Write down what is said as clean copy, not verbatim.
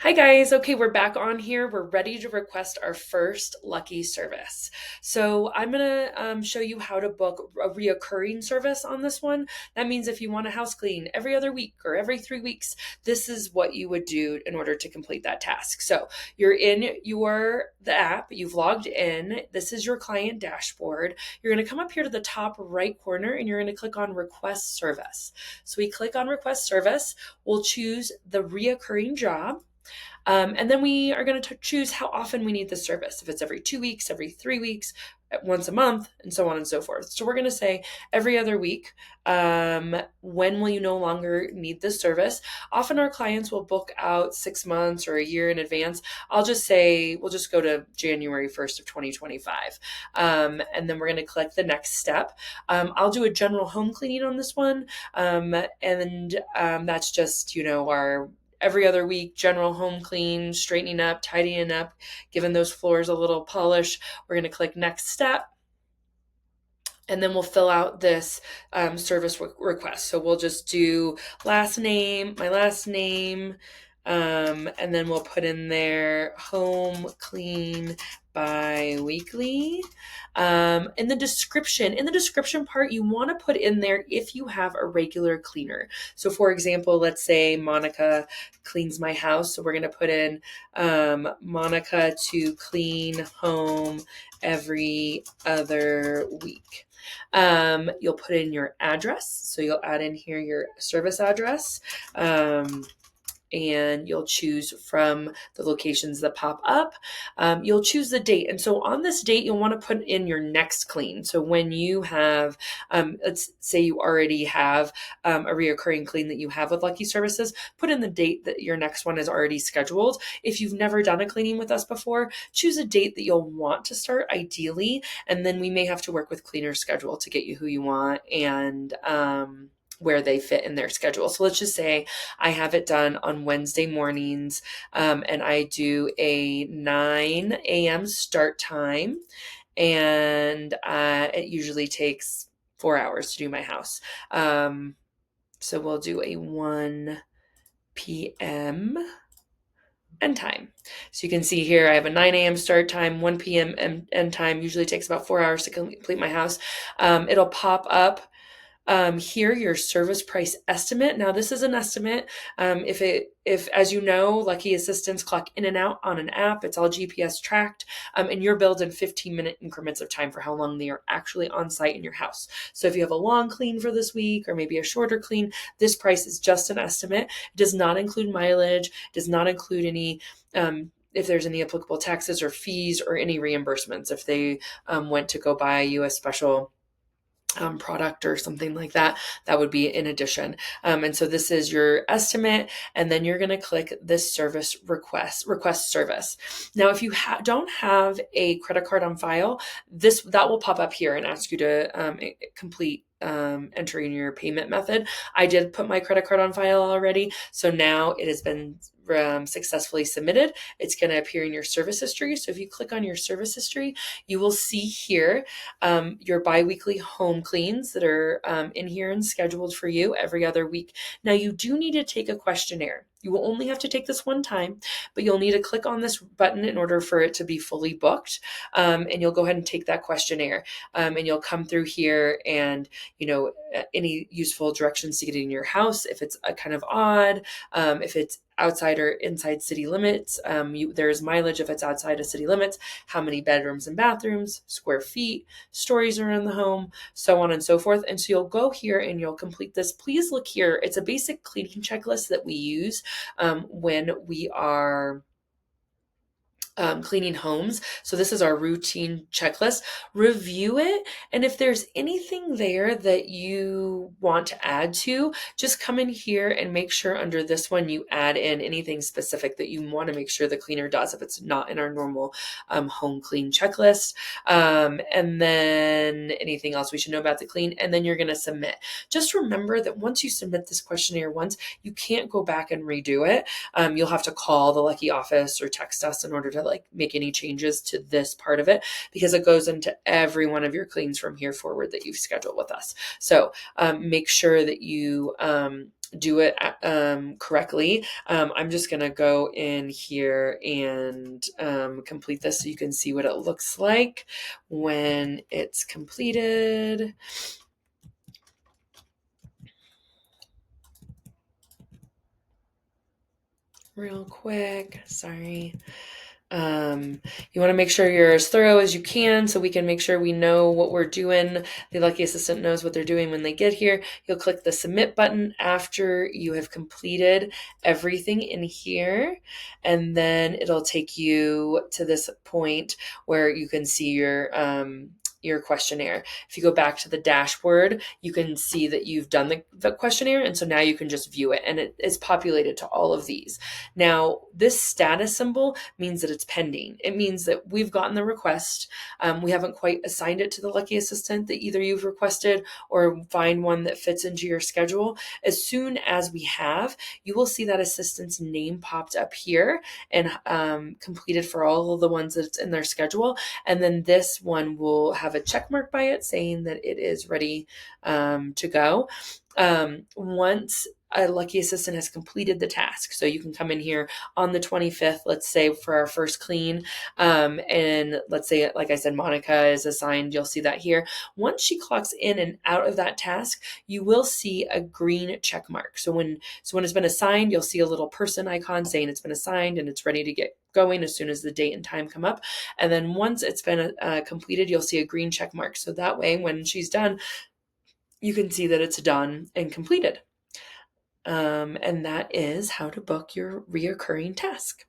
Hi guys. Okay, we're back on here. We're ready to request our first Lucky service. So I'm gonna show you how to book a reoccurring service on this one. That means if you want a house clean every other week or every 3 weeks, this is what you would do in order to complete that task. So you're in the app, you've logged in. This is your client dashboard. You're gonna come up here to the top right corner and you're gonna click on Request Service. So we click on Request Service. We'll choose the reoccurring job. And then we are going to choose how often we need the service. If it's every 2 weeks, every 3 weeks, once a month, and so on and so forth. So we're going to say every other week. When will you no longer need this service? Often our clients will book out 6 months or a year in advance. I'll just say we'll just go to January 1st of 2025. And then we're going to click the next step. I'll do a general home cleaning on this one. And that's just, our every other week general home clean, straightening up, tidying up, giving those floors a little polish. We're going to click next step, and then we'll fill out this service request. So we'll just do my last name, and then we'll put in there home clean bi-weekly. In the description part, you want to put in there if you have a regular cleaner. So for example, let's say Monica cleans my house. So we're going to put in Monica to clean home every other week. You'll put in your address. So you'll add in here your service address. And you'll choose from the locations that pop up. You'll choose the date. And so on this date, you'll want to put in your next clean. So when you have, let's say you already have a reoccurring clean that you have with Lucky Services, put in the date that your next one is already scheduled. If you've never done a cleaning with us before, choose a date that you'll want to start ideally. And then we may have to work with cleaner's schedule to get you who you want and, where they fit in their schedule. So let's just say I have it done on Wednesday mornings, and I do a 9 a.m. start time, and it usually takes 4 hours to do my house. So we'll do a 1 p.m. end time. So you can see here I have a 9 a.m. start time, 1 p.m. end time. Usually takes about 4 hours to complete my house. It'll pop up here your service price estimate. Now this is an estimate. If as you know, Lucky Assistants clock in and out on an app, it's all GPS tracked, and you're billed in 15-minute increments of time for how long they are actually on site in your house. So if you have a long clean for this week or maybe a shorter clean, this price is just an estimate. It does not include mileage, does not include any if there's any applicable taxes or fees or any reimbursements if they went to go buy you a special product or something like that, that would be in addition. And so this is your estimate, and then you're going to click this service request service. Now, if you don't have a credit card on file, that will pop up here and ask you to complete entering your payment method. I did put my credit card on file already, so now it has been successfully submitted. It's going to appear in your service history. So if you click on your service history, you will see here your bi-weekly home cleans that are in here and scheduled for you every other week. Now you do need to take a questionnaire. You will only have to take this one time, but you'll need to click on this button in order for it to be fully booked. And you'll go ahead and take that questionnaire, and you'll come through here and, any useful directions to get in your house. If it's a kind of odd, if it's outside or inside city limits, there's mileage if it's outside of city limits, how many bedrooms and bathrooms, square feet, stories around the home, so on and so forth. And so you'll go here and you'll complete this. Please look here. It's a basic cleaning checklist that we use when we are cleaning homes. So this is our routine checklist. Review it. And if there's anything there that you want to add to, just come in here and make sure under this one you add in anything specific that you want to make sure the cleaner does if it's not in our normal home clean checklist. And then anything else we should know about the clean. And then you're going to submit. Just remember that once you submit this questionnaire once, you can't go back and redo it. You'll have to call the Lucky office or text us in order to make any changes to this part of it, because it goes into every one of your cleans from here forward that you've scheduled with us. So make sure that you do it correctly. I'm just going to go in here and complete this so you can see what it looks like when it's completed. Real quick, sorry. You want to make sure you're as thorough as you can so we can make sure we know what we're doing. The Lucky Assistant knows what they're doing when they get here. You'll click the submit button after you have completed everything in here, and then it'll take you to this point where you can see your questionnaire. If you go back to the dashboard, you can see that you've done the questionnaire, and so now you can just view it, and it is populated to all of these. Now, this status symbol means that it's pending. It means that we've gotten the request. We haven't quite assigned it to the Lucky Assistant that either you've requested or find one that fits into your schedule. As soon as we have, you will see that assistant's name popped up here and completed for all of the ones that's in their schedule. And then this one will have a check mark by it saying that it is ready to go. Once a Lucky Assistant has completed the task, so you can come in here on the 25th, let's say for our first clean, and let's say, like I said, Monica is assigned. You'll see that here. Once she clocks in and out of that task, you will see a green check mark. So when it's been assigned, you'll see a little person icon saying it's been assigned and it's ready to get going as soon as the date and time come up. And then once it's been completed, you'll see a green check mark. So that way, when she's done, you can see that it's done and completed. And that is how to book your reoccurring task.